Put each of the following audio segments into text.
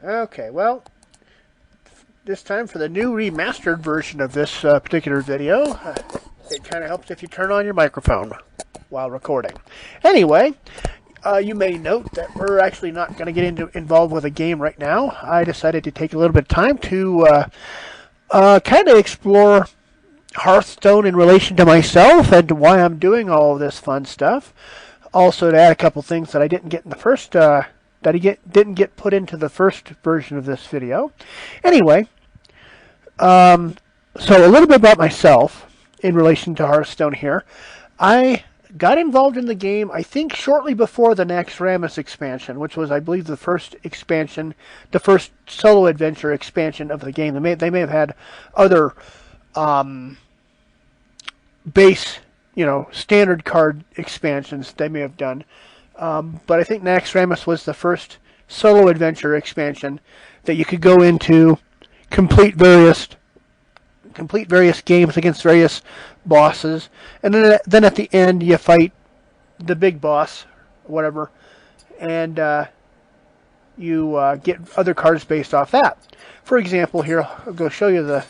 Okay, well, this time for the new remastered version of this particular video. It kind of helps if you turn on your microphone while recording. Anyway, you may note that we're actually not going to get involved with a game right now. I decided to take a little bit of time to kind of explore Hearthstone in relation to myself and why I'm doing all of this fun stuff. Also, to add a couple things that I didn't get in the first, didn't get put into the first version of this video. Anyway, so a little bit about myself in relation to Hearthstone here. I got involved in the game, I think, shortly before the Naxxramas expansion, which was, I believe, the first expansion, the first solo adventure expansion of the game. They may have had other base, standard card expansions they may have done. But I think Naxxramas was the first solo adventure expansion that you could go into, complete various games against various bosses, and then at the end you fight the big boss, whatever, and you get other cards based off that. For example, here I'll go show you the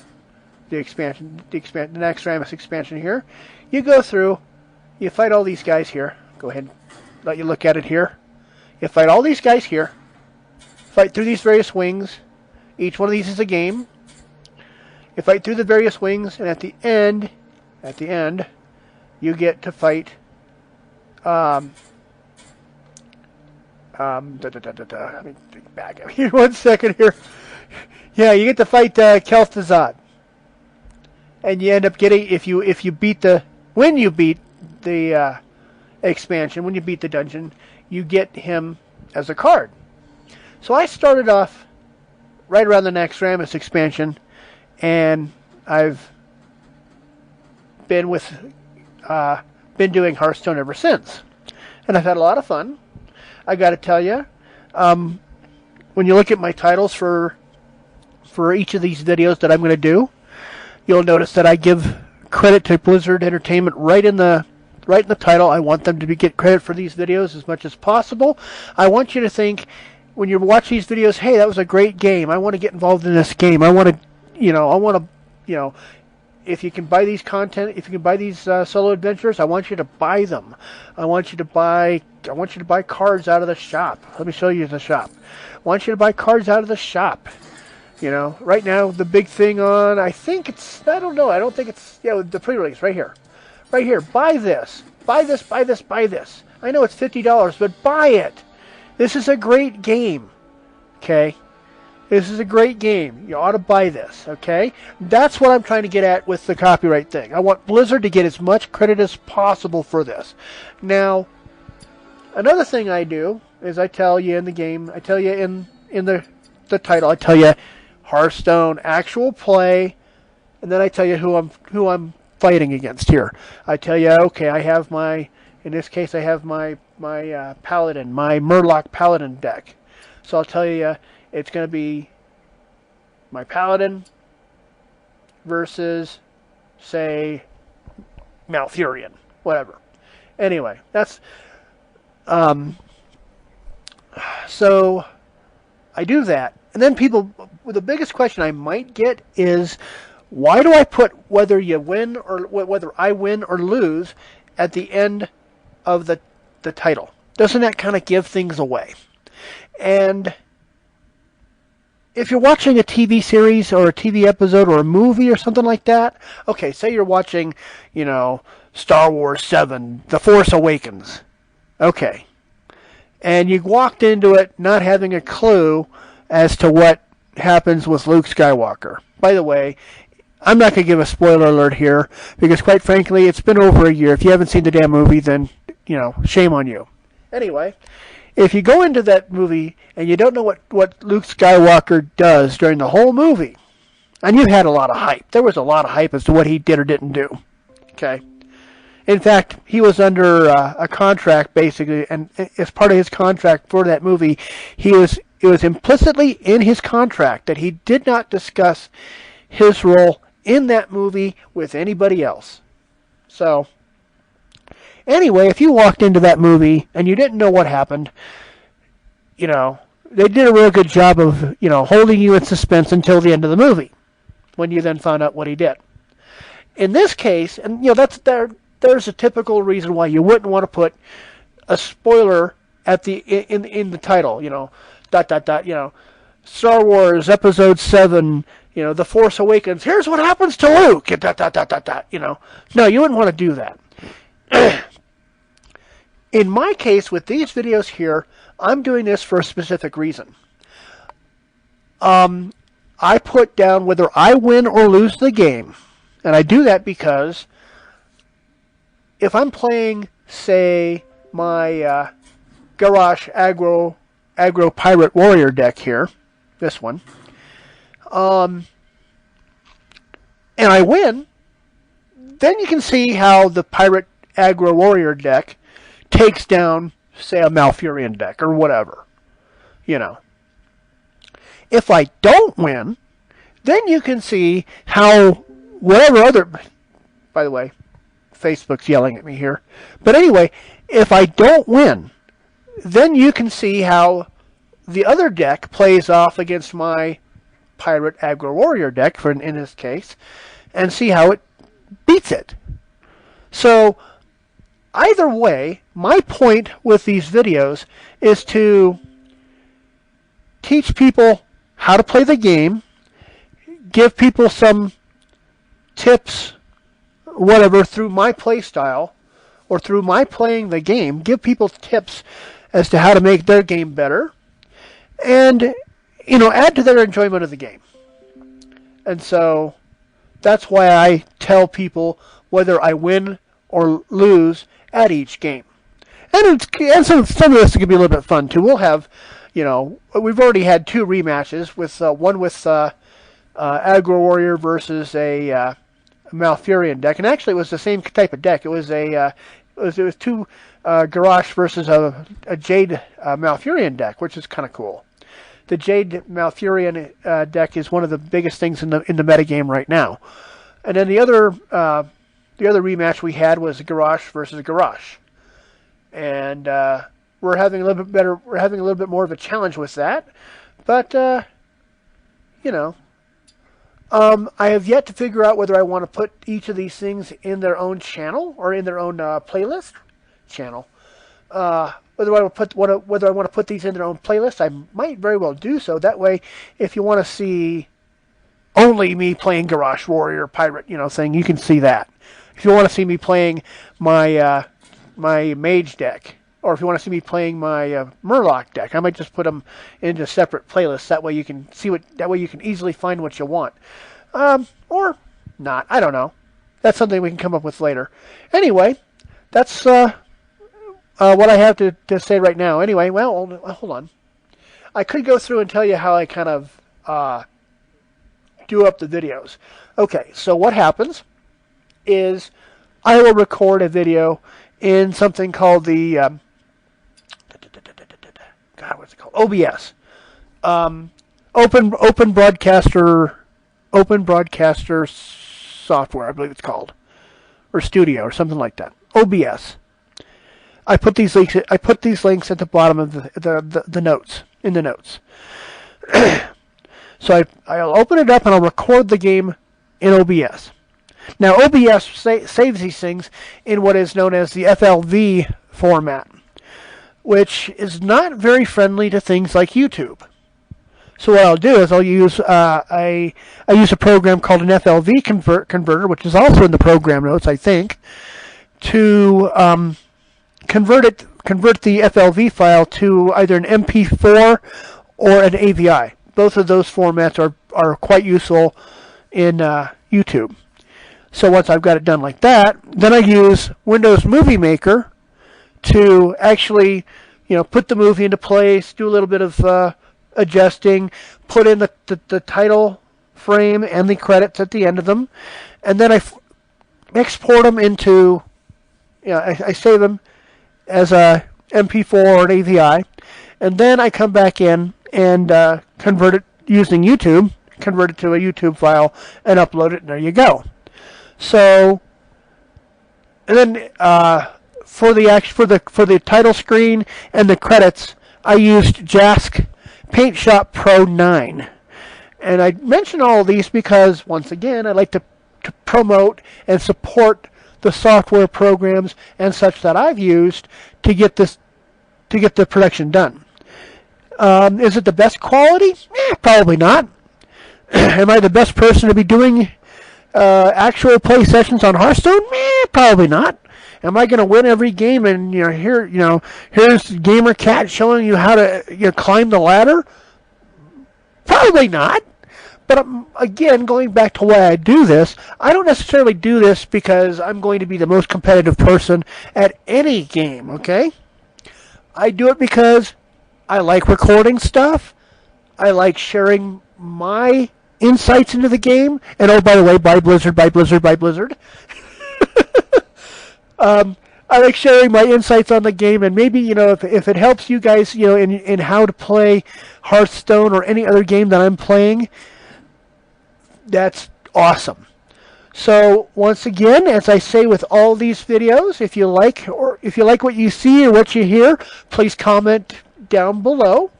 Naxxramas expansion here. You go through, you fight all these guys here. Go ahead, let you look at it here. You fight all these guys here. Fight through these various wings. Each one of these is a game. You fight through the various wings, and at the end, you get to fight. Let me think back here 1 second here. Yeah, you get to fight Kel'Thuzad, and you end up getting when you beat the expansion, when you beat the dungeon, you get him as a card. So I started off right around the Naxxramas expansion, and I've been doing Hearthstone ever since, and I've had a lot of fun. I got to tell you, when you look at my titles for each of these videos that I'm going to do, you'll notice that I give credit to Blizzard Entertainment right in the title. I want them to get credit for these videos as much as possible. I want you to think, when you watch these videos, hey, that was a great game. I want to get involved in this game. If you can buy these solo adventures, I want you to buy them. I want you to buy cards out of the shop. Let me show you the shop. I want you to buy cards out of the shop. Right now the big thing on, the pre-release right here. Right here, buy this. Buy this. I know it's $50, but buy it. This is a great game. Okay? This is a great game. You ought to buy this, okay? That's what I'm trying to get at with the copyright thing. I want Blizzard to get as much credit as possible for this. Now, another thing I do is I tell you in the game, I tell you in the title, I tell you Hearthstone actual play, and then I tell you who I'm fighting against here. I tell you, okay, in this case I have my Paladin, my Murloc Paladin deck. So I'll tell you, it's going to be my Paladin versus, say, Malfurion, whatever. Anyway, that's so I do that, and then the biggest question I might get is, why do I put whether I win or lose at the end of the title? Doesn't that kind of give things away? And if you're watching a TV series or a TV episode or a movie or something like that, okay, say you're watching, Star Wars 7, The Force Awakens, okay, and you walked into it not having a clue as to what happens with Luke Skywalker. By the way, I'm not going to give a spoiler alert here, because quite frankly, it's been over a year. If you haven't seen the damn movie, then, shame on you. Anyway, if you go into that movie and you don't know what Luke Skywalker does during the whole movie, and you've had a lot of hype. There was a lot of hype as to what he did or didn't do. Okay? In fact, he was under a contract, basically, and as part of his contract for that movie, it was implicitly in his contract that he did not discuss his role in that movie with anybody else. So, anyway, if you walked into that movie and you didn't know what happened, they did a real good job of, holding you in suspense until the end of the movie, when you then found out what he did. In this case, and there's a typical reason why you wouldn't want to put a spoiler at in the title, dot dot dot, Star Wars Episode 7, The Force Awakens. Here's what happens to Luke. Dot dot dot dot dot. No, you wouldn't want to do that. In my case, with these videos here, I'm doing this for a specific reason. I put down whether I win or lose the game. And I do that because if I'm playing, say, my Garrosh Aggro Pirate Warrior deck here, this one, and I win, then you can see how the Pirate Aggro Warrior deck takes down, say, a Malfurion deck or whatever. If I don't win, then you can see how whatever other... By the way, Facebook's yelling at me here. But anyway, if I don't win, then you can see how the other deck plays off against my Pirate Aggro Warrior deck, in this case, and see how it beats it. So, either way, my point with these videos is to teach people how to play the game, give people some tips, whatever, through my play style or through my playing the game, give people tips as to how to make their game better, and add to their enjoyment of the game. And so that's why I tell people whether I win or lose at each game. And some of this can be a little bit fun too. We'll have, we've already had 2 rematches with one with Aggro Warrior versus a Malfurion deck, and actually it was the same type of deck. It was it was 2 Garrosh versus a Jade Malfurion deck, which is kind of cool. The Jade Malfurion deck is one of the biggest things in the metagame right now. And then the other rematch we had was Garrosh versus Garrosh, and we're having a little bit better. We're having a little bit more of a challenge with that, but I have yet to figure out whether I want to put each of these things in their own channel or in their own playlist channel. Whether I want to put these in their own playlist, I might very well do so. That way, if you want to see only me playing Garrosh Warrior Pirate, thing, you can see that. If you want to see me playing my my Mage deck, or if you want to see me playing my Murloc deck, I might just put them into separate playlists. That way you can see that way you can easily find what you want, or not. I don't know. That's something we can come up with later. Anyway, that's what I have to say right now. Anyway, well, hold on. I could go through and tell you how I kind of do up the videos. Okay, so what happens is I will record a video in something called the what's it called? OBS, Open Broadcaster Software, I believe it's called, or Studio, or something like that. OBS. I put these links at the bottom of the notes, in the notes. So I'll open it up and I'll record the game in OBS. Now OBS saves these things in what is known as the FLV format, which is not very friendly to things like YouTube. So what I'll do is I'll use I use a program called an FLV converter, which is also in the program notes, I think, to convert the FLV file to either an MP4 or an AVI. Both of those formats are quite useful in YouTube. So once I've got it done like that, then I use Windows Movie Maker to actually, put the movie into place, do a little bit of adjusting, put in the title frame and the credits at the end of them, and then I export them into, I save them as a MP4 or an AVI, and then I come back in and convert it using YouTube, convert it to a YouTube file, and upload it, and there you go. So, and then for the title screen and the credits, I used Jask Paint Shop Pro 9. And I mention all of these because, once again, I like to promote and support the software programs and such that I've used to get the production done. Is it the best quality? Probably not. Am I the best person to be doing actual play sessions on Hearthstone? Probably not. Am I going to win every game? And here's Gamer Cat showing you how to climb the ladder? Probably not. But again, going back to why I do this, I don't necessarily do this because I'm going to be the most competitive person at any game, okay? I do it because I like recording stuff. I like sharing my insights into the game. And oh, by the way, buy Blizzard, buy Blizzard, buy Blizzard. I like sharing my insights on the game, and maybe, if it helps you guys, in how to play Hearthstone or any other game that I'm playing, that's awesome. So once again, as I say with all these videos, if you like what you see or what you hear, please comment down below.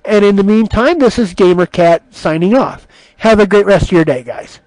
And in the meantime, this is GamerCat signing off. Have a great rest of your day, guys.